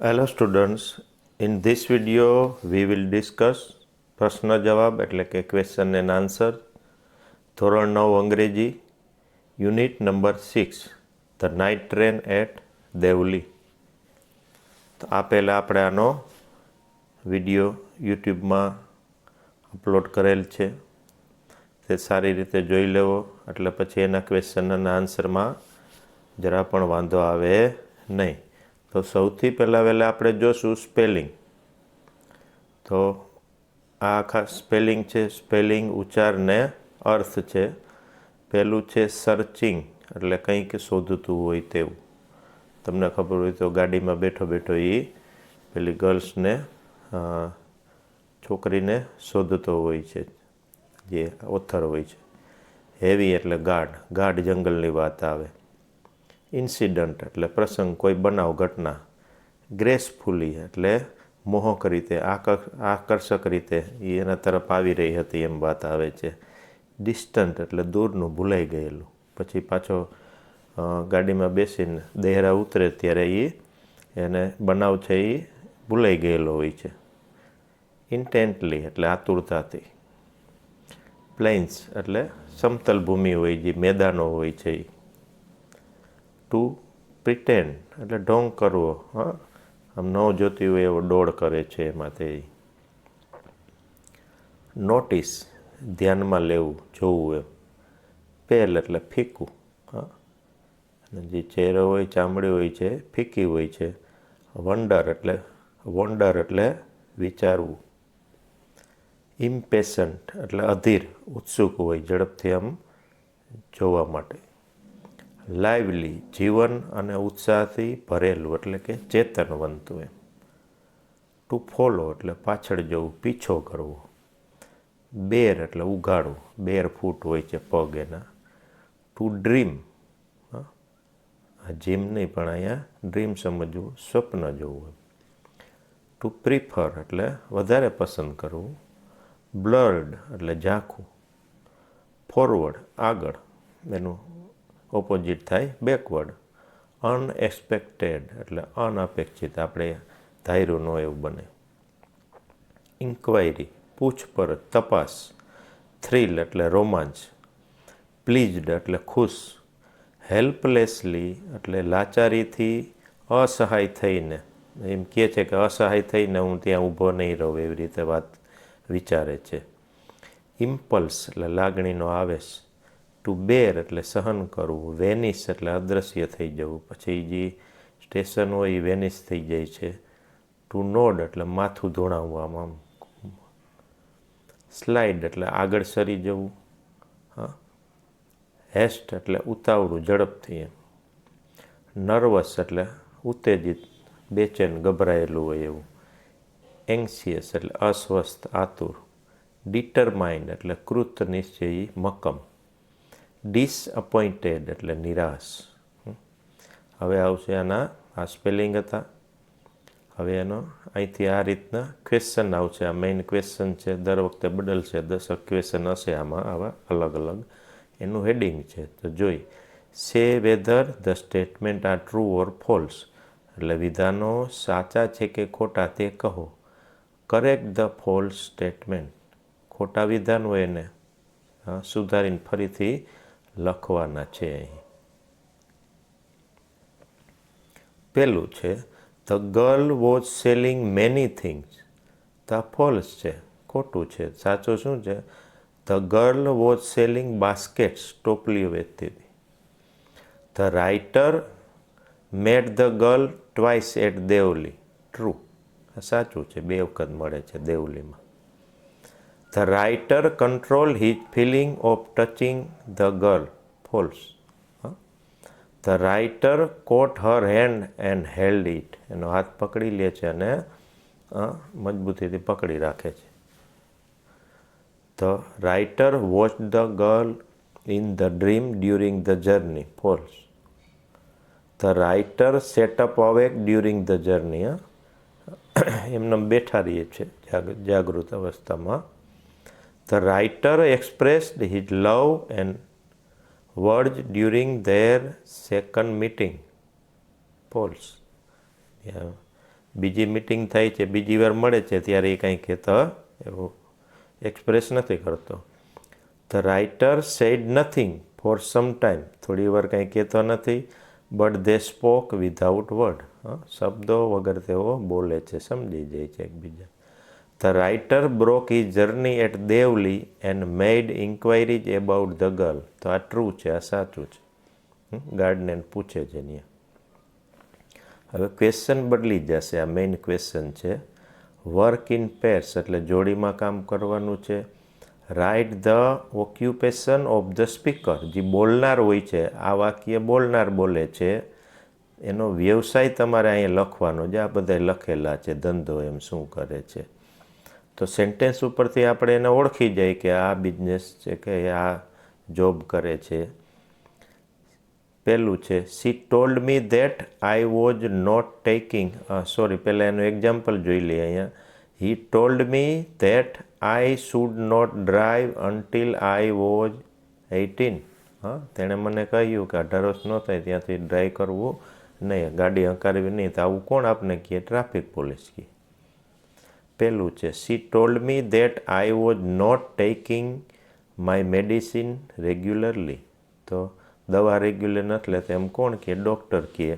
Hello students, in this video we will discuss પ્રશ્ન જવાબ એટલે કે ક્વેશ્ચન એન્ડ આન્સર ધોરણ 9 અંગ્રેજી unit number 6 the night train at Deoli. તો આ પહેલાં આપણે આનો વિડીયો યુટ્યુબમાં અપલોડ કરેલ છે, તે સારી રીતે જોઈ લેવો એટલે પછી એના ક્વેશ્ચન અને આન્સરમાં જરા પણ વાંધો આવે નહીં. તો સૌથી પહેલાં આપણે જોશું સ્પેલિંગ. તો આ આખા સ્પેલિંગ છે, સ્પેલિંગ ઉચ્ચાર ને અર્થ છે. પહેલું છે સર્ચિંગ એટલે કંઈક શોધતું હોય તેવું. તમને ખબર હોય તો ગાડીમાં બેઠો બેઠો એ પેલી ગર્લ્સને છોકરીને શોધતો હોય છે, જે ઓથર હોય છે. હેવી એટલે ગાઢ જંગલની વાત આવે. ઇન્સિડન્ટ એટલે પ્રસંગ, કોઈ બનાવ, ઘટના. ગ્રેસફુલી એટલે મોહક રીતે, આકર્ષક રીતે એ એના તરફ આવી રહી હતી એમ વાત આવે છે. ડિસ્ટન્ટ એટલે દૂરનું, ભૂલાઈ ગયેલું. પછી પાછો ગાડીમાં બેસીને દેહરા ઉતરે ત્યારે એને બનાવ છે એ ભૂલાઈ ગયેલો હોય છે. ઇન્ટેન્ટલી એટલે આતુરતાથી. પ્લેન્સ એટલે સમતલ ભૂમિ હોય, જે મેદાનો હોય છે એ. ટુ પ્રિટેન્ડ એટલે ઢોંગ કરવો, આમ ન જોતી હોય એવો ડોળ કરે છે એમાં તે. નોટિસ ધ્યાનમાં લેવું, જોવું એમ. પેલ એટલે ફીકું, અને જે ચહેરો હોય, ચામડી હોય છે ફીકી હોય છે. વોન્ડર એટલે વિચારવું. ઇમ્પેશન્ટ એટલે અધીર, ઉત્સુક હોય, ઝડપથી આમ જોવા માટે. લાઇવલી જીવન અને ઉત્સાહથી ભરેલું એટલે કે ચેતનવંતું એમ. ટુ ફોલો એટલે પાછળ જવું, પીછો કરવો. બેર એટલે ઉઘાડવું, બેર ફૂટ હોય છે પગ એના. ટુ ડ્રીમ, જીમ નહીં પણ અહીંયા ડ્રીમ સમજવું, સ્વપ્ન જોવું. ટુ પ્રિફર એટલે વધારે પસંદ કરવું. બ્લર્ડ એટલે ઝાંખું. ફોરવર્ડ આગળ, એનું ઓપોઝિટ થાય બેકવર્ડ. અનએક્સપેક્ટેડ એટલે અનઅપેક્ષિત, આપણે ધાર્યું ન એવું બને. ઇન્ક્વાયરી પૂછપરછ, તપાસ. થ્રિલ એટલે રોમાંચ. પ્લીઝડ એટલે ખુશ. હેલ્પલેસલી એટલે લાચારીથી, અસહાય થઈને, એમ કહે છે કે અસહાય થઈને હું ત્યાં ઊભો નહીં રહું, એવી રીતે વાત વિચારે છે. ઇમ્પલ્સ એટલે લાગણીનો આવેશ. ટુ બેર એટલે સહન કરવું. વેનિસ એટલે અદૃશ્ય થઈ જવું, પછી જે સ્ટેશન હોય એ વેનિસ થઈ જાય છે. ટુ નોડ એટલે માથું ધોણાવવું, આમ. સ્લાઇડ એટલે આગળ સરી જવું. હેસ્ટ એટલે ઉતાવળું, ઝડપથી એમ. નર્વસ એટલે ઉત્તેજિત, બેચેન, ગભરાયેલું હોય એવું. એન્ગ્સિયસ એટલે અસ્વસ્થ, આતુર. ડિટરમાઇન્ડ એટલે કૃત નિશ્ચયી, મક્કમ. ડિસઅપોઇન્ટેડ એટલે નિરાશ. હવે આવશે આના આ સ્પેલિંગ હતા. હવે એનો અહીંથી આ રીતના ક્વેશ્ચન આવશે. આ મેઇન ક્વેશ્ચન છે, દર વખતે બદલશે, 10 ક્વેશ્ચન હશે આમાં આવા અલગ અલગ. એનું હેડિંગ છે તો જોઈ. સે whether the statement are true or false એટલે વિધાનો સાચા છે કે ખોટા તે કહો. કરેક્ટ ધ ફોલ્સ સ્ટેટમેન્ટ, ખોટા વિધાન હોય એને સુધારીને ફરીથી લખવાના છે અહીં. પેલું છે the girl was selling many things. The false છે, ખોટું છે. સાચું શું છે? The girl was selling baskets, ટોપલીઓ વેચતી હતી. The writer met the girl twice at Deoli. True, સાચું છે, 2 વખત મળે છે દેવલીમાં. The writer control his feeling of touching the girl. False. The writer caught her hand and held it. એનો હાથ પકડી લે છે અને મજબૂતીથી પકડી રાખે છે. The writer watched the girl in the dream during the journey. False. The writer sat up awake during the journey. એમને બેઠા રહીએ છે જાગૃત અવસ્થામાં. The writer expressed his love and words during their second meeting. False. બીજી meeting થાય છે, બીજી વાર મળે છે ત્યારે એ કંઈ કહેતો એવો એક્સપ્રેસ નથી કરતો. The writer said nothing for some time, થોડી વાર કંઈ કહેતો નથી. But they spoke without word, શબ્દો વગર તેઓ બોલે છે, સમજી જાય છે એકબીજા. The writer broke his journey at Deoli and made inquiries about the girl. તો આ ટ્રુ છે, આ સાચું છે. ગાર્ડનર પૂછે છે ત્યાં. હવે ક્વેશ્ચન બદલી જશે. આ મેઇન ક્વેશ્ચન છે. વર્ક ઇન પેર્સ એટલે જોડીમાં કામ કરવાનું છે. Write the occupation of the speaker, જે બોલનાર હોય છે, આ વાક્ય બોલનાર બોલે છે, એનો વ્યવસાય તમારે અહીંયા લખવાનો છે. આ બધા લખેલા છે, ધંધો એમ શું કરે છે. તો સેન્ટેન્સ ઉપરથી આપણે એને ઓળખી જાય કે આ બિઝનેસ છે કે આ જોબ કરે છે. પહેલું છે she told me that I was not taking, sorry પહેલાં એનું એક્ઝામ્પલ જોઈ લઈએ અહીંયા. He told me that I should not drive until I was 18. તેણે મને કહ્યું કે 18 વર્ષ ન થાય ત્યાંથી ડ્રાઈવ કરવું નહીં, ગાડી હંકારવી નહીં. તો આવું કોણ આપને કહે? ટ્રાફિક પોલીસ કહે. પહેલું છે she told me that I was not taking my medicine regularly. તો દવા રેગ્યુલર નથી લેતા એમ કોણ કહે? ડૉક્ટર કહે.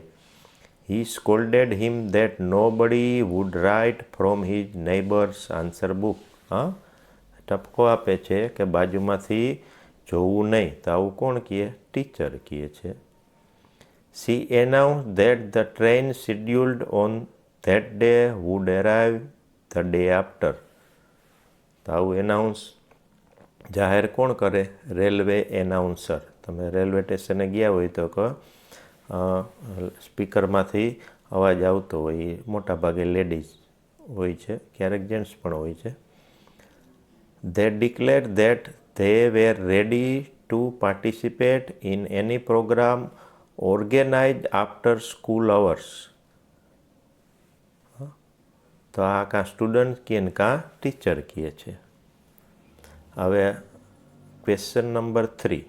હી સ્કોલ્ડેડ હિમ that nobody would write from his neighbours answer book. ટપકો આપે છે કે બાજુમાંથી જોવું નહીં. તો આવું કોણ કહે? ટીચર કહે છે. She announce that the train scheduled on that day would arrive the day after. તો આવું એનાઉન્સ જાહેર કોણ કરે? Railway announcer. તમે રેલવે સ્ટેશને ગયા હોય તો સ્પીકરમાંથી અવાજ આવતો હોય, એ મોટાભાગે લેડીઝ હોય છે, ક્યારેક જેન્ટ્સ પણ હોય છે. They declare that they were ready to participate in any programme organise after school hours. તો આ કાં સ્ટુડન્ટ કહે ને કાં ટીચર કહે છે. હવે question number 3.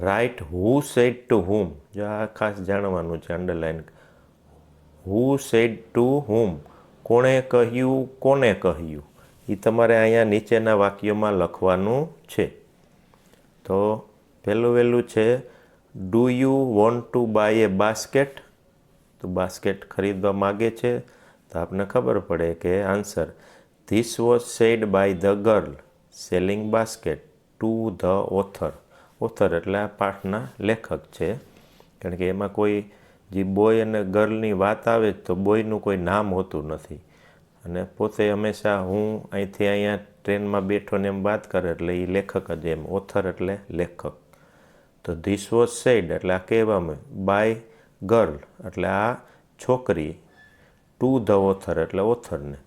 Write who said to whom. જો આ ખાસ જાણવાનું છે, underline. Who said to whom, કોણે કહ્યું, કોને કહ્યું, એ તમારે અહીંયા નીચેના વાક્યોમાં લખવાનું છે. તો વહેલું છે do you want to buy a basket. તો બાસ્કેટ ખરીદવા માગે છે. તો આપને ખબર પડે કે answer this was said by the girl selling basket to the author. Author એટલે આ પાઠના લેખક છે, કારણ કે એમાં કોઈ જે બોય અને ગર્લની વાત આવે તો બોયનું કોઈ નામ હોતું નથી, અને પોતે હંમેશા હું અહીંથી અહીંયા ટ્રેનમાં બેઠો ને એમ વાત કરે એટલે એ લેખક જ એમ. ઓથર એટલે લેખક. તો ધીસ વોઝ સેડ એટલે આ કહેવામાં, બાય ગર્લ એટલે આ છોકરી, ટુ ધ ઓથર એટલે ઓથરને.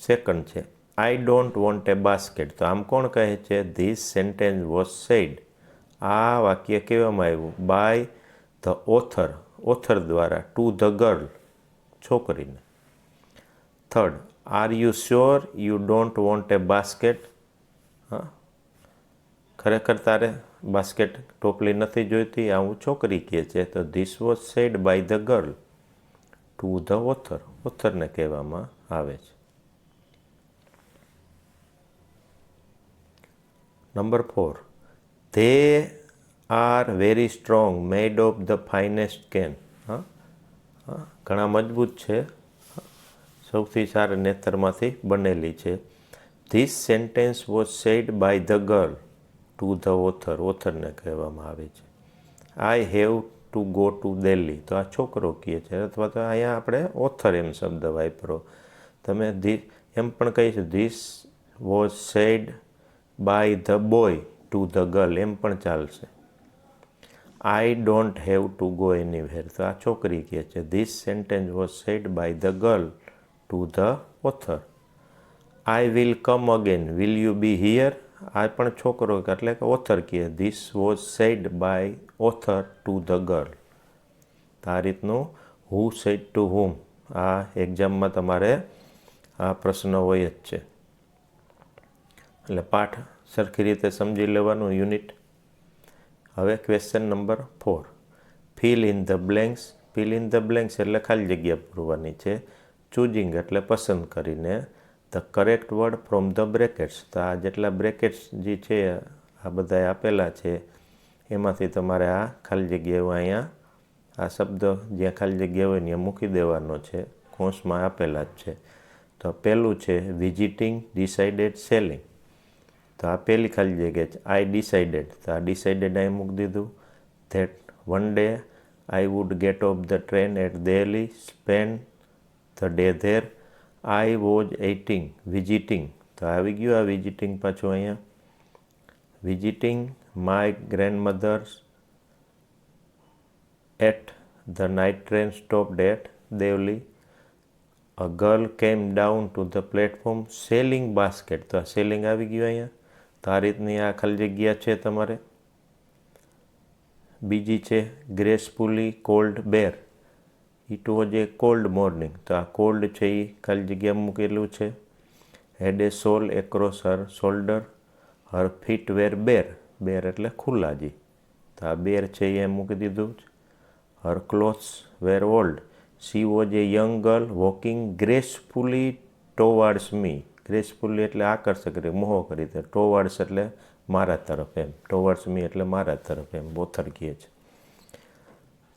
સેકન્ડ છે I don't want A basket. તો આમ કોણ કહે છે? This sentence was sad. આ વાક્ય કહેવામાં આવ્યું બાય ધ ઓથર, ઓથર દ્વારા, ટુ ધ ગર્લ છોકરીને. Third are you sure you don't want A basket. ખરેખર તારે બાસ્કેટ ટોપલી નથી જોઈતી? આવું છોકરી કહે છે. તો this was said by the girl to the author, ઓથરને કહેવામાં આવે છે. Number 4. They are very strong made of the finest cane. ઘણા મજબૂત છે, સૌથી સારા નેતરમાંથી બનેલી છે. This sentence was said by the girl to the author, ઓથરને કહેવામાં આવે છે. I have to go to Delhi. તો આ છોકરો કહે છે, અથવા તો અહીંયા આપણે ઓથર એમ શબ્દ વાપરો. તમે એમ પણ કહી શકો this was said by the boy to the girl, એમ પણ ચાલશે. I don't have to go anywhere. તો આ છોકરી કહે છે. This sentence was said by the girl to the author. I will come again will you be here. આ પણ છોકરો એટલે કે ઓથર કહે. This was said by author to the girl. આ રીતનું હુ સેડ ટુ હુમ, આ એક્ઝામમાં તમારે આ પ્રશ્ન હોય જ છે. એટલે પાઠ સરખી રીતે સમજી લેવાનું યુનિટ. હવે question number 4. Fill in the blanks. Fill in the blanks એટલે ખાલી જગ્યા પૂરવાની છે. ચૂઝિંગ એટલે પસંદ કરીને. The correct word from the brackets, તો આ જેટલા બ્રેકેટ્સ જે છે આ બધા આપેલા છે એમાંથી તમારે આ ખાલી જગ્યાઓ અહીંયા આ શબ્દ જ્યાં ખાલી જગ્યા હોય ત્યાં મૂકી દેવાનો છે. કૌંસમાં આપેલા જ છે. તો પહેલું છે વિઝિટિંગ, ડિસાઇડેડ, સેલિંગ. તો આ પહેલી ખાલી જગ્યા છે. આઈ ડિસાઇડેડ, તો આ ડિસાઇડેડ અહીં મૂકી દીધું. That one day I would get off the train at Delhi, spend the day there. I was visiting, તો આવી ગયું આ વિઝિટિંગ પાછું અહીંયા. Visiting my grandmother's at the night train stopped at Deoli. A girl came down to the platform selling basket, તો આ selling આવી ગયું અહીંયા. તો આ રીતની આ ખાલી જગ્યા છે તમારે. બીજી છે gracefully cold bare. It was a cold morning, તો આ કોલ્ડ છે એ ખાલી જગ્યા મૂકેલું છે. Had a shawl across her shoulder, her feet were bare, bare એટલે ખુલ્લા જી, તો આ બેર છે એ મૂકી દીધું છે. Her clothes were old, she was a young girl walking gracefully towards me. Gracefully એટલે આકર્ષક રીતે મોહ કરી દે. ટોવાર્ડ્સ એટલે મારા તરફ એમ, ટોવાર્ડ્સ મી એટલે મારા તરફ એમ બોથર કહે છે.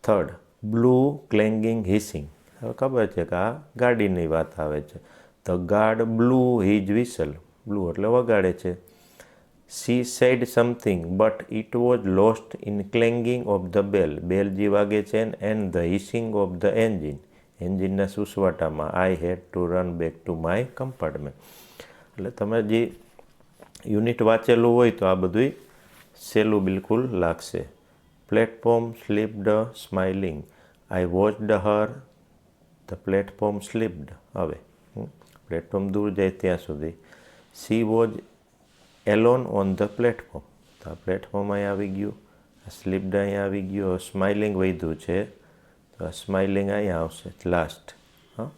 થર્ડ બ્લુ ક્લેંગિંગ હિસિંગ, હવે ખબર છે કે આ ગાડીની વાત આવે છે. The guard blew his whistle, blew એટલે વગાડે છે. She said something but it was lost in clanging of the bell, bell જે વાગે છે and the hissing of the engine, એન્જિનના સુસવાટામાં. I had to run back to my compartment. એટલે તમે જે યુનિટ વાંચેલું હોય તો આ બધું સહેલું બિલકુલ લાગશે. Platform slipped smiling, I watched Har, the platform slipped. હવે પ્લેટફોર્મ દૂર જાય ત્યાં સુધી. She was alone on the platform, તો આ પ્લેટફોર્મ અહીં આવી ગયું. આ સ્લીપ્ડ અહીં આવી ગયું. સ્માઇલિંગ વધ્યું છે તો આ સ્માઇલિંગ અહીંયા આવશે લાસ્ટ. હા,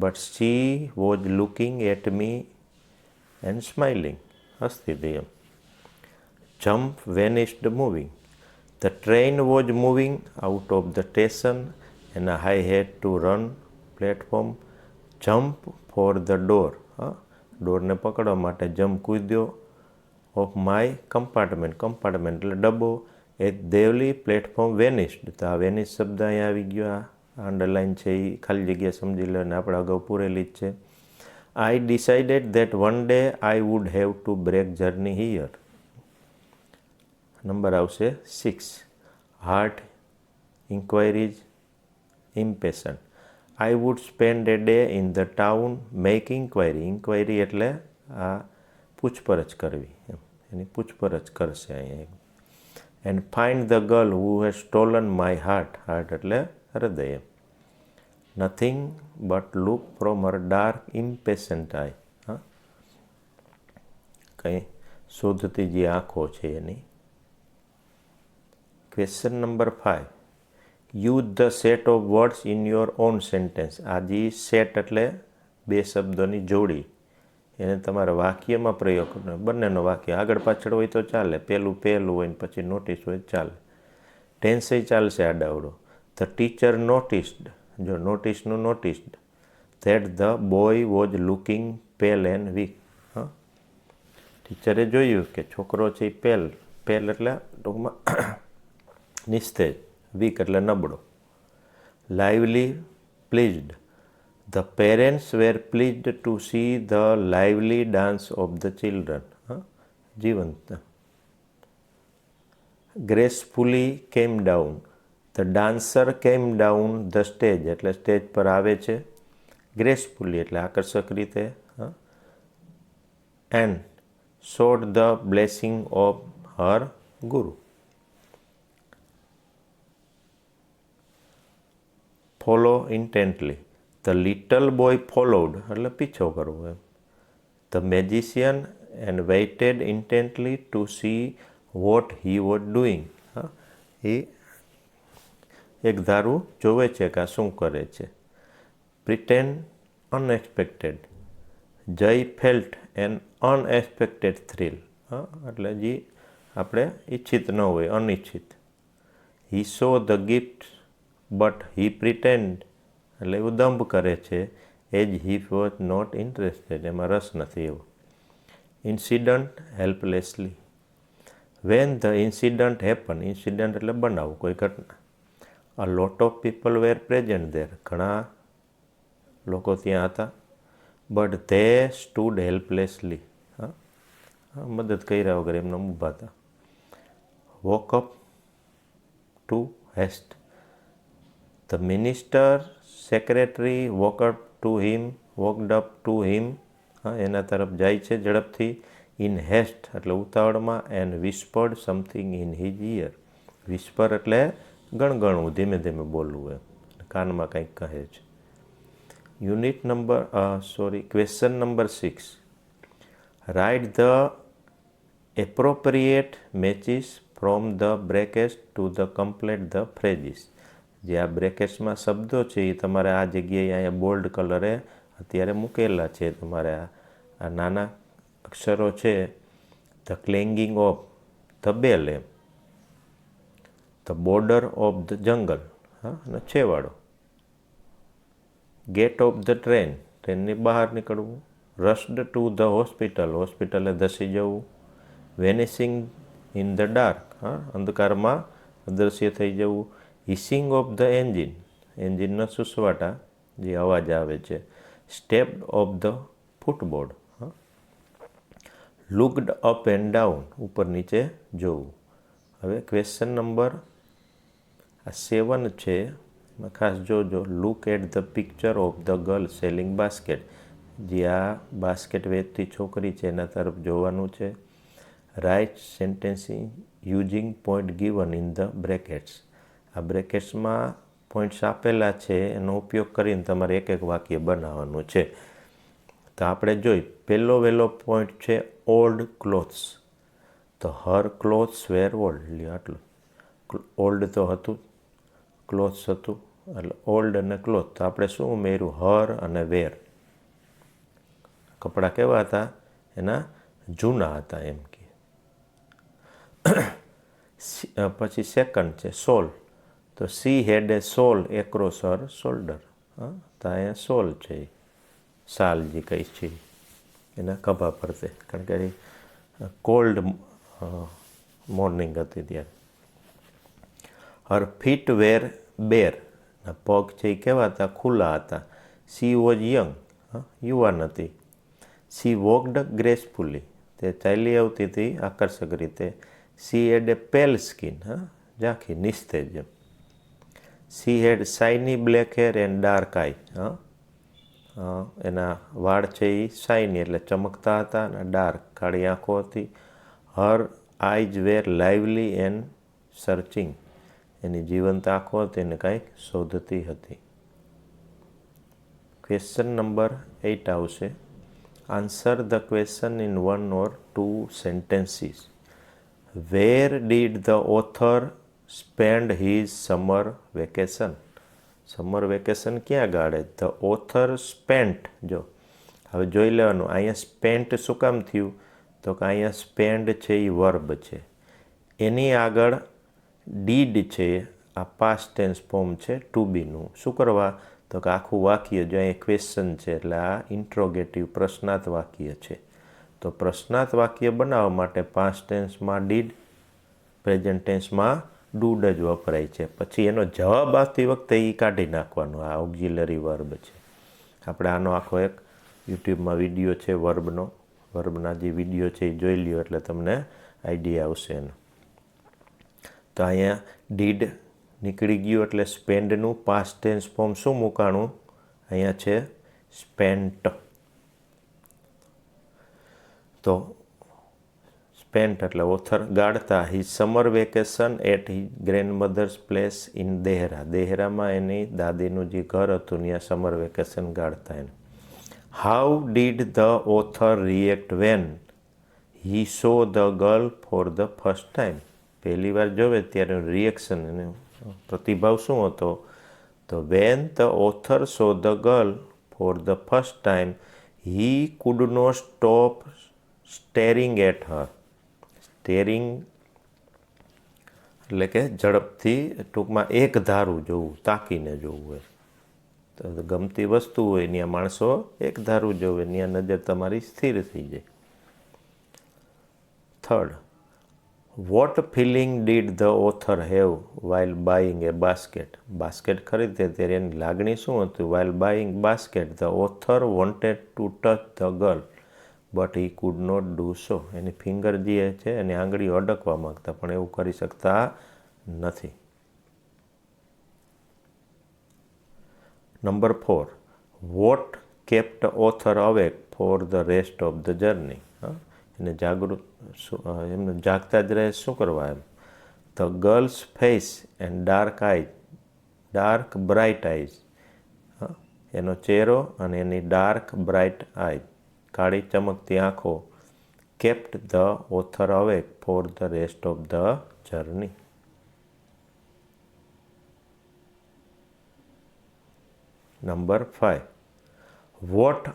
but she was looking at me and smiling, હસતી હતી એમ. Jump vanished moving, the train was moving out of the station and I had to run platform. Jump for the door, હા, ડોરને પકડવા માટે જમ્પ કૂદ્યો. Off my compartment, compartment એટલે ડબ્બો. એટ દેવલી પ્લેટફોર્મ વેનિસ્ડ, તો આ વેનિસ શબ્દ અહીંયા આવી ગયો. આ અંડરલાઇન છે એ ખાલી જગ્યા સમજી લો અને આપણે અગાઉ પૂરેલી જ છે. I decided that one day I would have to break journey here. Number આવશે 6. Heart inquiries impatient, I would spend a day in the town make inquiry. Inquiry એટલે આ પૂછપરછ કરવી એમ, એની પૂછપરછ કરશે અહીંયા. And find the girl who has stolen my heart, heart એટલે હૃદય એમ. Nothing but look from her dark impatient eye, હા, કંઈ શોધતી જે આંખો છે એની. Question number 5. Use the set of words in your own sentence. આ જે સેટ એટલે બે શબ્દોની જોડી, એને તમારે વાક્યમાં પ્રયોગ કરવાનો. બંનેનો વાક્ય આગળ પાછળ હોય તો ચાલે, પહેલું હોય ને પછી નોટિસ હોય ચાલે. ટેન્સ ચાલશે આડાવડો. ધ ટીચર નોટિસ્ડ, જો નોટિસનું noticed. That the boy was looking pale and weak, હા, ટીચરે જોયું કે છોકરો છે એ પેલ એટલે ટૂંકમાં નિસ્તેજ, વીક એટલે નબળો. Lively pleased, the parents were pleased to see the lively dance of the children, હા, જીવંત. Gracefully came down, the dancer came down the stage એટલે સ્ટેજ પર આવે છે. ગ્રેસફુલી એટલે આકર્ષક રીતે, હા. And showed the blessing of her guru. Follow intently, the little boy followed એટલે પીછો કરવો એમ. The magician and waited intently to see what he was doing, હા, એ એક ધારું જોવે છે કે આ શું કરે છે. Pretend unexpected, Jai felt an unexpected thrill, હા, એટલે જે આપણે ઈચ્છિત ન હોય, અનિચ્છિત. He saw the gift but he pretend એટલે એવું દંભ કરે છે as he was not interested, એમાં રસ નથી એવો. Incident helplessly. When the incident happen, incident એટલે બનાવ, કોઈ ઘટના. A lot of people were present there, ઘણા લોકો ત્યાં હતા. બટ ધે સ્ટૂડ હેલ્પલેસલી, મદદ કર્યા વગર એમને ઊભા હતા. Walk up to haste. The minister secretary walked up to him, એના તરફ જાય છે ઝડપથી. ઇન હેસ્ટ એટલે ઉતાવળમાં. And whispered something in his ear. Whisper એટલે ગણગણવું, ધીમે ધીમે બોલવું, એમ કાનમાં કંઈક કહે છે. Question number 6. Write the appropriate matches from the brackets to the complete the phrases. જે આ બ્રેકેટ્સમાં શબ્દો છે એ તમારે આ જગ્યાએ અહીંયા બોલ્ડ કલરે અત્યારે મૂકેલા છે. તમારે આ નાના અક્ષરો છે. The clanging of the bell, એમ. The border of the jungle, અને છેવાડો. ગેટ ઓફ ધ ટ્રેન, ટ્રેનની બહાર નીકળવું. રસ્ડ ટુ ધ હોસ્પિટલ, હોસ્પિટલે ધસી જવું. વેનિશિંગ ઇન ધ ડાર્ક, અંધકારમાં અદૃશ્ય થઈ જવું. હિસિંગ ઓફ ધ એન્જિન, એન્જિનના સુસવાટા, જે અવાજ આવે છે. Stepped of the footboard. Looked up and down, ઉપર નીચે જોવું. હવે ક્વેશ્ચન નંબર 7 છે, એમાં ખાસ જોજો. Look at the picture of the girl selling basket. જે આ બાસ્કેટ વેચતી છોકરી છે એના તરફ જોવાનું છે. Write sentencing using point given in the brackets. આ બ્રેકેટ્સમાં પોઈન્ટ્સ આપેલા છે, એનો ઉપયોગ કરીને તમારે એક એક વાક્ય બનાવવાનું છે. તો આપણે જોઈ, પહેલો વહેલો પોઈન્ટ છે ઓલ્ડ ક્લોથ્સ. તો હર ક્લોથ્સ વેર ઓલ્ડ, આટલું. ઓલ્ડ તો હતું, ક્લોથ્સ હતું, એટલે ઓલ્ડ અને ક્લોથ. તો આપણે શું ઉમેર્યું? હર અને વેર. કપડાં કેવા હતા? એના જૂના હતા, એમ કે. પછી સેકન્ડ છે સોલ. તો she had a shawl across her shoulder. તો અહીંયા સોલ છે, શાલ જે કંઈ છે એના ખભા પરતે, કારણ કે કોલ્ડ મોર્નિંગ હતી ત્યારે. હર ફીટ વેર બેર, પગ છે એ કેવા હતા? ખુલ્લા હતા. સી વોઝ યંગ, યુવાન હતી. સી વોકડ ગ્રેસફુલી, તે ચાલી આવતી હતી આકર્ષક રીતે. C had a pale skin, ઝાંખી, નિસ્તેજ. She had shiny black hair and dark eye. એના વાળ છે એ શાઇની એટલે ચમકતા હતા, અને ડાર્ક કાળી આંખો હતી. Her eyes were lively and searching, એની જીવંત આંખો હતી અને કંઈક શોધતી હતી. ક્વેશ્ચન નંબર 8 આવશે. Answer the question in 1 or 2 sentences. Where did the author spend his summer vacation? Summer vacation ક્યાં ગાળે? The author spent. જો હવે જોઈ લેવાનું, અહીંયા સ્પેન્ટ શું કામ થયું? તો કે અહીંયા સ્પેન્ડ છે એ વર્બ છે, એની આગળ ડીડ છે, આ પાસ્ટ ટેન્સ ફોર્મ છે ટુ બીનું. શું કરવા? તો કે આખું વાક્ય, જો અહીંયા ક્વેશ્ચન છે એટલે આ ઇન્ટ્રોગેટિવ પ્રશ્નાર્થ વાક્ય છે. તો પ્રશ્નાર્થ વાક્ય બનાવવા માટે પાસ્ટ ટેન્સમાં ડીડ, પ્રેઝન્ટ ટેન્સમાં ડુડ જ વપરાય છે. પછી એનો જવાબ આપતી વખતે એ કાઢી નાખવાનો, આ ઓક્ઝિલરી વર્બ છે. આપણે આનો આખો એક યુટ્યુબમાં વિડીયો છે વર્બનો, વર્બના જે વિડીયો છે એ જોઈ લ્યો એટલે તમને આઈડિયા આવશે એનો. તો અહીંયા ડીડ નીકળી ગયું એટલે સ્પેન્ડનું પાસ્ટ ટેન્સ ફોર્મ શું મૂકાણું? અહીંયા છે સ્પેન્ટ. તો સ્પેન્ટ એટલે ઓથર ગાળતા his summer vacation at his grandmother's place in Dehra. દેહરામાં એની દાદીનું જે ઘર હતું ત્યાં સમર વેકેશન ગાળતા એને. How did the author react when he saw the girl for the first time? પહેલી વાર જોવે ત્યારે રિએક્શન, એને પ્રતિભાવ શું હતો? તો when the author saw the girl for the first time he could not stop staring at her. Staring એટલે કે ઝડપથી ટૂંકમાં એક ધારું જોવું, તાકીને જોવું હોય. તો ગમતી વસ્તુ હોય ત્યાં માણસો એક ધારું જોવે, ત્યાં નજર તમારી સ્થિર થઈ જાય. Third, what feeling did the author have while buying a basket? Basket ખરીદે ત્યારે એની લાગણી શું હતી? While buying basket the author wanted to touch the girl but he could not do so. એની ફિંગર જે છે એની આંગળીઓ અડકવા માગતા, પણ એવું કરી શકતા નથી. Number 4, what kept author awake for the rest of the journey? એને એમને જાગતા જ રહે શું કરવા એમ? The girl's face and dark bright eyes. એનો ચહેરો અને એની ડાર્ક બ્રાઇટ આઈઝ, કાળી ચમકતી આંખો, kept the author awake for the rest of the journey. Number 5, what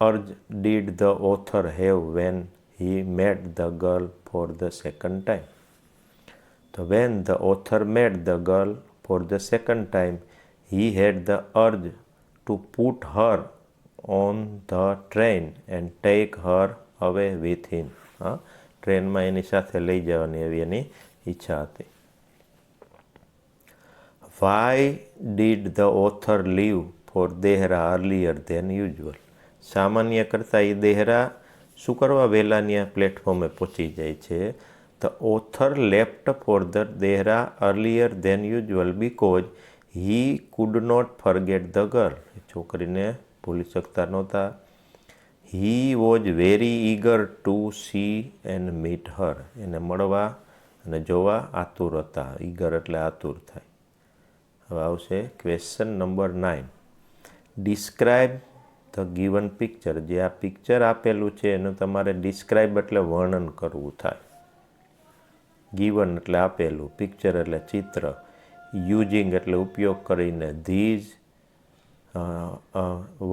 urge did the author have when he met the girl for the second time? So when the author met the girl for the second time, he had the urge to put her on the train and take her away with him. ટ્રેનમાં એની સાથે લઈ જવાની એવી એની ઈચ્છા હતી. Why did the author leave for Dehra earlier than usual? સામાન્ય કરતાં એ દેહરા શું કરવા વહેલાની પ્લેટફોર્મે પહોંચી જાય છે? The author left for the Dehra earlier than usual because he could not forget the girl. છોકરીને ભૂલી શકતા નહોતા. He was very eager to see and meet her. એને મળવા અને જોવા આતુર હતા. ઈગર એટલે આતુર થાય. હવે આવશે question number 9. Describe the given picture. જે આ પિક્ચર આપેલું છે એનું તમારે ડિસ્ક્રાઇબ એટલે વર્ણન કરવું થાય. ગિવન એટલે આપેલું, પિક્ચર એટલે ચિત્ર, યુઝિંગ એટલે ઉપયોગ કરીને, ધીઝ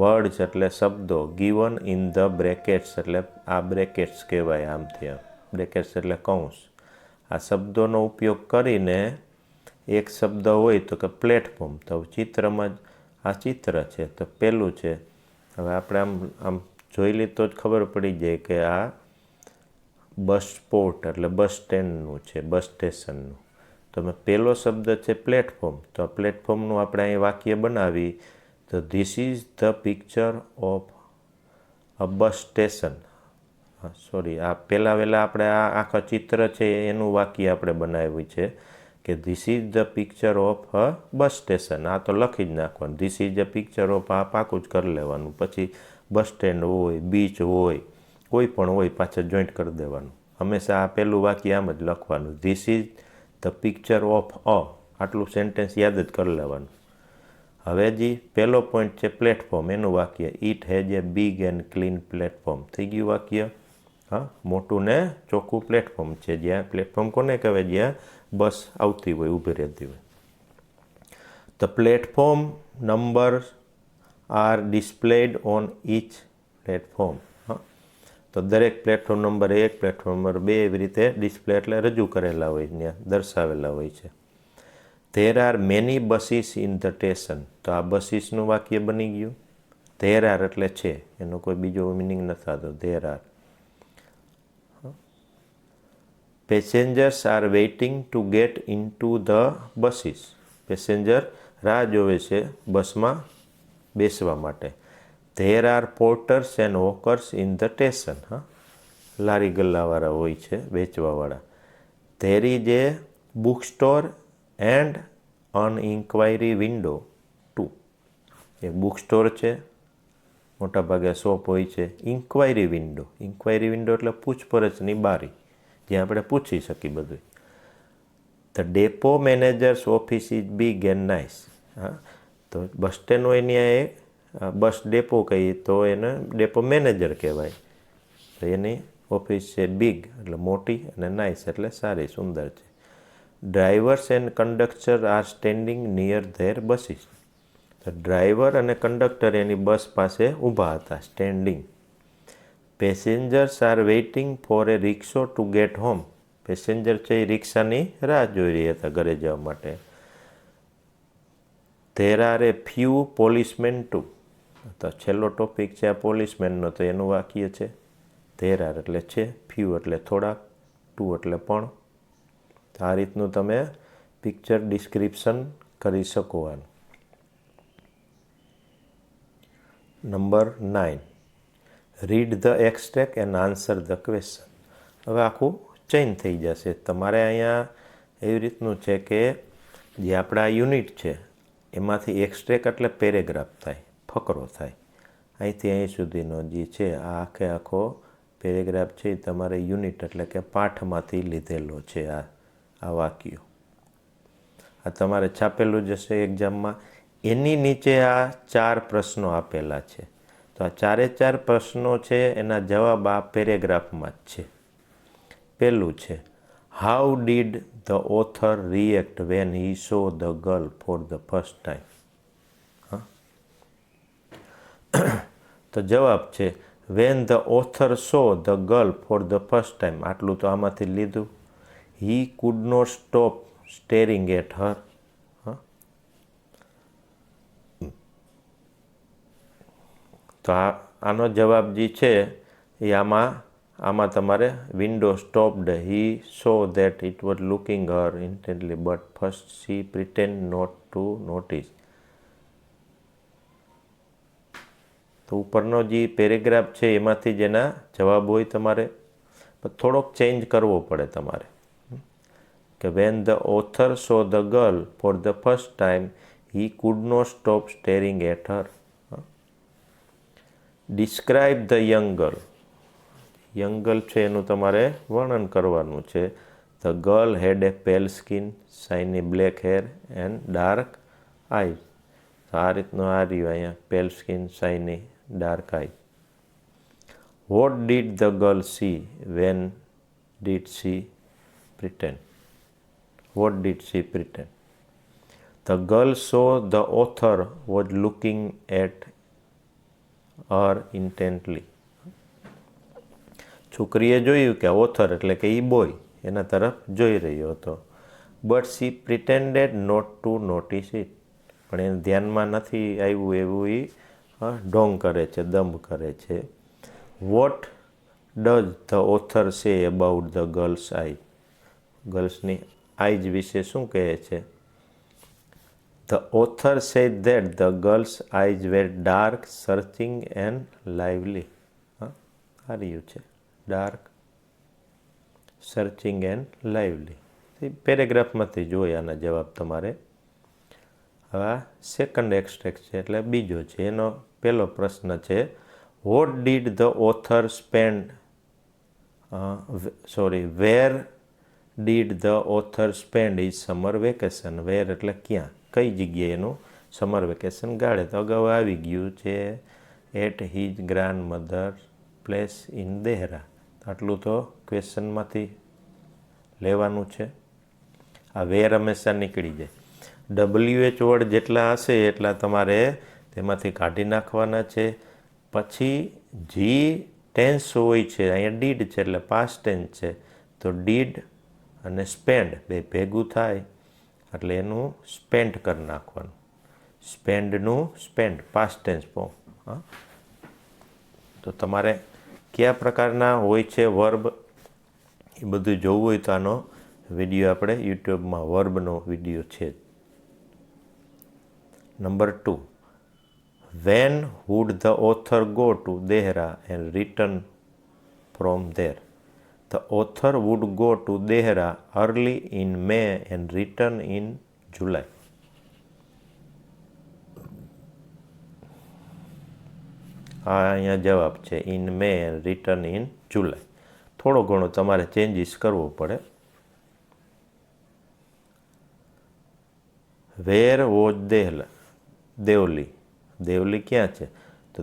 વર્ડ્સ એટલે શબ્દો, ગિવન ઇન ધ બ્રેકેટ્સ એટલે આ બ્રેકેટ્સ કહેવાય આમથી આમ, બ્રેકેટ્સ એટલે કૌંસ. આ શબ્દોનો ઉપયોગ કરીને એક શબ્દ હોય તો કે પ્લેટફોર્મ, તો ચિત્રમાં જ આ ચિત્ર છે તો પહેલું છે. હવે આપણે આમ જોઈ લઈએ તો જ ખબર પડી જાય કે આ બસ સ્પોટ એટલે બસ સ્ટેન્ડનું છે, બસ સ્ટેશનનું. તો પહેલો શબ્દ છે પ્લેટફોર્મ, તો પ્લેટફોર્મનું આપણે અહીં વાક્ય બનાવી તો this is the picture of a bus station. Sorry, આ પહેલાં આપણે આ આખા ચિત્ર છે એનું વાક્ય આપણે બનાવ્યું છે કે this is the picture of a bus station. આ તો લખી જ નાખવાનું, this is the picture of, આ પાકું જ કરી લેવાનું. પછી બસ સ્ટેન્ડ હોય, બીચ હોય, કોઈ પણ હોય પાછળ જોઈન્ટ કરી દેવાનું. હંમેશા આ પહેલું વાક્ય આમ જ લખવાનું, this is the picture of a. આટલું સેન્ટેન્સ યાદ જ કરી લેવાનું. હવે જે પહેલો પોઈન્ટ છે પ્લેટફોર્મ, એનું વાક્ય it has a big and clean platform. થઈ ગયું વાક્ય. મોટું ને ચોખ્ખું પ્લેટફોર્મ છે. જ્યાં પ્લેટફોર્મ કોને કહેવાય? જ્યાં બસ આવતી હોય, ઊભી રહેતી હોય. The platform numbers are displayed on each platform. તો દરેક પ્લેટફોર્મ નંબર 1, પ્લેટફોર્મ નંબર 2 એવી રીતે ડિસ્પ્લે એટલે રજૂ કરેલા હોય, ત્યાં દર્શાવેલા હોય છે. There are many buses in the station. તો આ બસીસનું વાક્ય બની ગયું. ધેર આર એટલે છે, એનો કોઈ બીજો મિનિંગ નથી થતો. There are. Passengers are waiting to get in to the buses. Passenger રાહ જોવે છે બસમાં બેસવા માટે. There are porters and hawkers in the station. લારી ગલ્લાવાળા હોય છે, વેચવાવાળા. There is a book store and an inquiry window too. એક બુક સ્ટોર છે, મોટાભાગે શોપ હોય છે. ઇન્ક્વાયરી વિન્ડો એટલે પૂછપરછની બારી, જ્યાં આપણે પૂછી શકીએ બધું. The depot managers office is big and nice. તો બસ સ્ટેન્ડ હોય ત્યાં એ બસ ડેપો કહીએ તો એને ડેપો મેનેજર કહેવાય. તો એની ઓફિસ છે બિગ એટલે મોટી અને નાઇસ એટલે સારી, સુંદર છે. Drivers and conductor are standing near their buses. તો ડ્રાઈવર અને કંડક્ટર એની બસ પાસે ઊભા હતા, standing. Passengers are waiting for a rickshaw to get home. Passenger છે એ રિક્ષાની રાહ જોઈ રહ્યા હતા ઘરે જવા માટે. There are a few policemen too. તો છેલ્લો ટોપિક છે આ પોલીસમેનનો, તો એનું વાક્ય છે ધેર આર એટલે છે, ફ્યુ એટલે થોડાક, ટુ એટલે પણ. આ રીતનું તમે પિક્ચર ડિસ્ક્રિપ્શન કરી શકો. આનું number 9, read the extract and answer the question. હવે આખું ચેન્જ થઈ જશે. તમારે અહીંયા એવી રીતનું છે કે જે આપણા યુનિટ છે એમાંથી એક્સ્ટ્રેક્ટ એટલે પેરેગ્રાફ થાય, ફકરો થાય. અહીંથી અહીં સુધીનો જે છે આ આખો પેરેગ્રાફ છે એ તમારે યુનિટ એટલે કે પાઠમાંથી લીધેલો છે. આ વાક્યો આ તમારે છાપેલું જશે એક્ઝામમાં. એની નીચે આ 4 પ્રશ્નો આપેલા છે. તો આ 4 પ્રશ્નો છે એના જવાબ આ પેરેગ્રાફમાં જ છે. પહેલું છે, how did the author react when he saw the girl for the first time. તો જવાબ છે when the author saw the girl for the first time. આટલું તો આમાંથી લીધું. He could not stop staring at her. તો આનો જવાબ જે છે એ આમાં તમારે window stopped. He saw that it was looking her intently but first she pretend not to notice. તો ઉપરનો જે પેરેગ્રાફ છે એમાંથી જેના જવાબ હોય તમારે થોડોક ચેન્જ કરવો પડે તમારે. કે when the author saw the girl for the first time he could not stop staring at her. Describe the young girl. Young girl છે એનું તમારે વર્ણન કરવાનું છે. The girl had a pale skin, shiny black hair and dark eyes. આ રીતનું આ રહ્યું અહીંયા, pale skin, shiny, dark eyes. What did the girl see when did she pretend. What did she pretend. The girl saw the author was looking at her intently. છોકરીએ જોયું કે author એટલે કે એ બોય એના તરફ જોઈ રહ્યો હતો. But she pretended not to notice it. પણ એને ધ્યાનમાં નથી આવ્યું એવું એ ઢોંગ કરે છે, દંભ કરે છે. What does the author say about the girl's eyes. ગર્લ્સની આઈઝ વિશે શું કહે છે? The author said that the girl's eyes were dark, searching and lively. આ રહ્યું છે ડાર્ક, સર્ચિંગ એન્ડ લાઇવલી. પેરેગ્રાફમાંથી જોઈએ આના જવાબ તમારે. હવે સેકન્ડ એક્સ્ટ્રેક્ટ છે એટલે બીજો છે. એનો પહેલો પ્રશ્ન છે, what did the author spend where did the author spend is summer vacation. Where એટલે ક્યાં, કઈ જગ્યાએ એનું સમર વેકેશન ગાળે. તો અગાઉ આવી ગયું છે at his grand mother place in Dehra. આટલું તો ક્વેશ્ચનમાંથી લેવાનું છે. આ વેર હંમેશા નીકળી જાય. WH વર્ડ જેટલા હશે એટલા તમારે તેમાંથી કાઢી નાખવાના છે. પછી જી ટેન્સ હોય છે, અહીંયા ડીડ છે એટલે પાસ્ટ ટેન્સ છે. તો ડીડ અને સ્પેન્ડ બે ભેગું થાય એટલે એનું સ્પેન્ડ કરી નાખવાનું. સ્પેન્ડનું સ્પેન્ડ પાસ્ટ ટેન્સ ફોર્મ. તો તમારે કયા પ્રકારના હોય છે વર્બ એ બધું જોવું હોય તો આનો વિડીયો આપણે યુટ્યુબમાં વર્બનો વિડીયો છે. Number 2, when would the author go to Dehra and return from there. The author would go to Dehra early in May and return in July. આ અહીંયા જવાબ છે in May and return in July. થોડો ઘણો તમારે ચેન્જીસ કરવો પડે. Where was Deoli. દેવલી ક્યાં છે? તો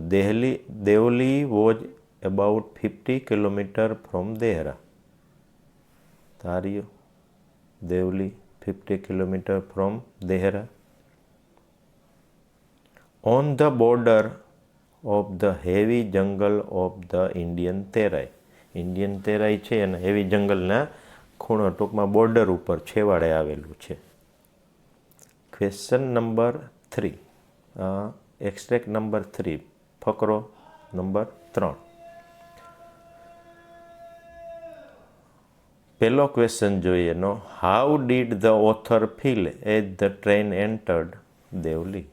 Deoli was about 50 kilometre from Dehra. તાર્યું Deoli 50 kilometre from Dehra. On the border of the heavy jungle of the Indian Terai. Indian Terai છે અને હેવી જંગલના ખૂણો ટૂંકમાં બોર્ડર ઉપર છેવાડે આવેલું છે. ક્વેશ્ચન નંબર 3, એક્સ્ટ્રેક્ટ નંબર 3, ફકરો નંબર 3. પહેલો ક્વેશ્ચન જોઈએ એનો, how did the author feel as the train entered Deoli.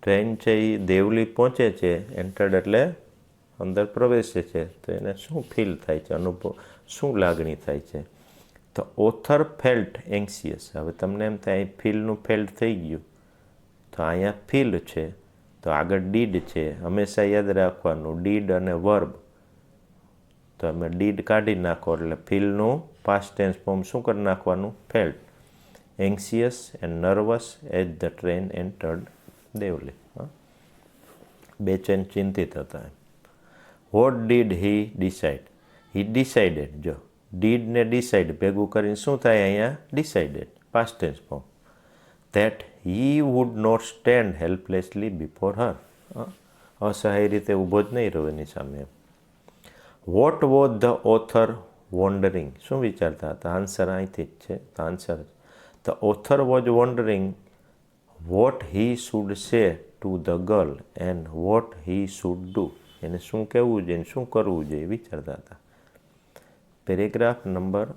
Train છે એ દેવલી પહોંચે છે, એન્ટર્ડ એટલે અંદર પ્રવેશે છે, તો એને શું ફીલ થાય છે, અનુભવ શું લાગણી થાય છે? તો ઓથર ફેલ્ટ એન્સિયસ. હવે તમને એમ થાય ફીલનું ફેલ્ટ થઈ ગયું, તો અહીંયા ફીલ છે, તો આગળ ડીડ છે. હંમેશા યાદ રાખવાનું ડીડ અને વર્બ, તો અમે ડીડ કાઢી નાખો એટલે ફીલનું પાસ્ટ ટેન્સ ફોર્મ શું કરી નાખવાનું? Felt. Anxious and nervous as the train entered Deoli. બેચેન, ચિંતિત હતા. What did he decide? He decided. જો ડીડ ને ડિસાઇડ ભેગું કરીને શું થાય અહીંયા? Decided, past tense form. That he would not stand helplessly before her. અસહાય રીતે ઊભો જ નહીં રહ્યો એની સામે. What was the author wondering? શું વિચારતા હતા? આન્સર અહીંથી જ છે, તો answer the author was wondering what he should સે two the girl and what he should do. એને શું કહેવું જોઈએ, શું કરવું જોઈએ, વિચારતા હતા. Paragraph number,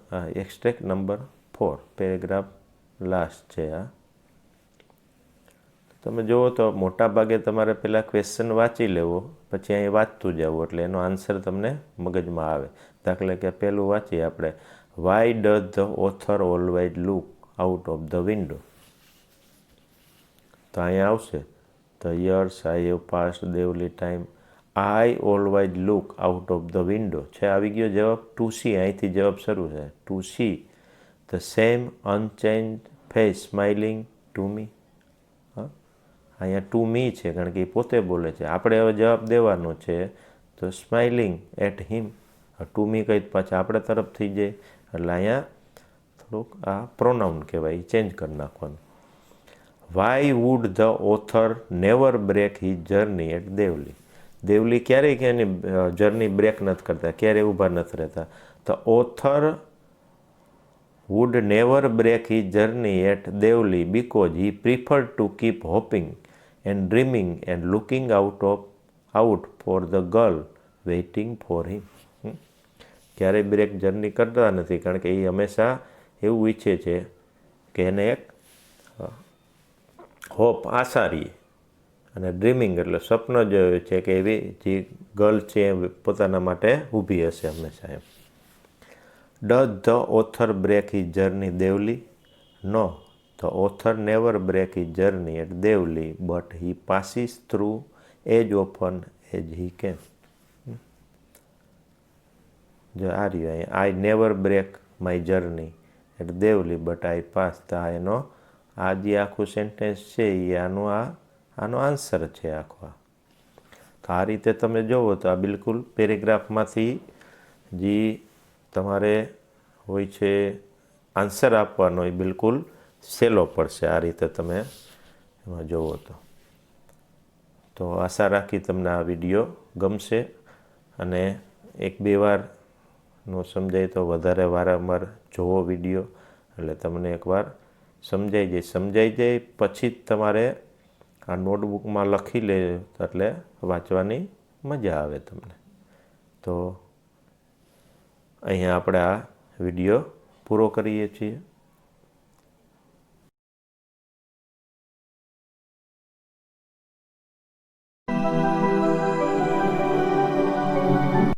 extract number 4, paragraph last છે આ. તમે જુઓ તો મોટા ભાગે તમારે પહેલાં ક્વેશ્ચન વાંચી લેવો, પછી અહીં વાંચતું જવું, એટલે એનો આન્સર તમને મગજમાં આવે. દાખલા કે પહેલું વાંચીએ આપણે, why does the author always look out of the window? તો અહીંયા આવશે the years I have passed Deoli time I always look out of the window. છે આવી ગયો જવાબ. ટુ સી, અહીંથી જવાબ શરૂ છે. To see the same unchange face smiling to me. અહીંયા ટુ મી છે, કારણ કે એ પોતે બોલે છે. આપણે હવે જવાબ દેવાનો છે, તો smiling at him. To me કંઈ પાછા આપણે તરફ થઈ જાય, એટલે અહીંયા થોડુંક આ પ્રોનાઉન કહેવાય, ચેન્જ કરી નાખવાનું. Why would the author never break his journey at Deoli? Deoli ક્યારેય એની જર્ની બ્રેક નથી કરતા, ક્યારેય ઊભા નથી રહેતા. The author would never break his journey at Deoli because he preferred to keep hoping and dreaming and looking out for the girl waiting for him. ક્યારેય break journey કરતા નથી, કારણ કે એ હંમેશા એવું ઈચ્છે છે કે એને એક હોપ, આશા રહી, અને ડ્રીમિંગ એટલે સ્વપ્ન જોયું છે કે એવી જે ગર્લ છે એ પોતાના માટે ઊભી હશે હંમેશા એમ. Does the author break his journey Deoli? No, the author never break his journey at Deoli but he passes through as often as he can. જો આ રહ્યું અહીંયા, I never break my journey at Deoli but I pass. તો એનો આ જે આખું sentence છે એ આનો આન્સર છે આખો. તો આ રીતે તમે જુઓ તો આ બિલકુલ પેરેગ્રાફમાંથી જે તમારે હોય છે આન્સર આપવાનો, એ બિલકુલ સહેલો પડશે આ રીતે તમે એમાં જુઓ તો આશા રાખી તમને આ વિડીયો ગમશે, અને એક બે વારનો સમજાય તો વધારે વારંવાર જોવો વિડીયો, એટલે તમને એકવાર સમજાઈ જાય પછી જ તમારે આ નોટબુકમાં લખી લે, એટલે વાંચવાની મજા આવે તમને. તો અહીંયા આપણે આ વિડીયો પૂરો કરીએ છીએ.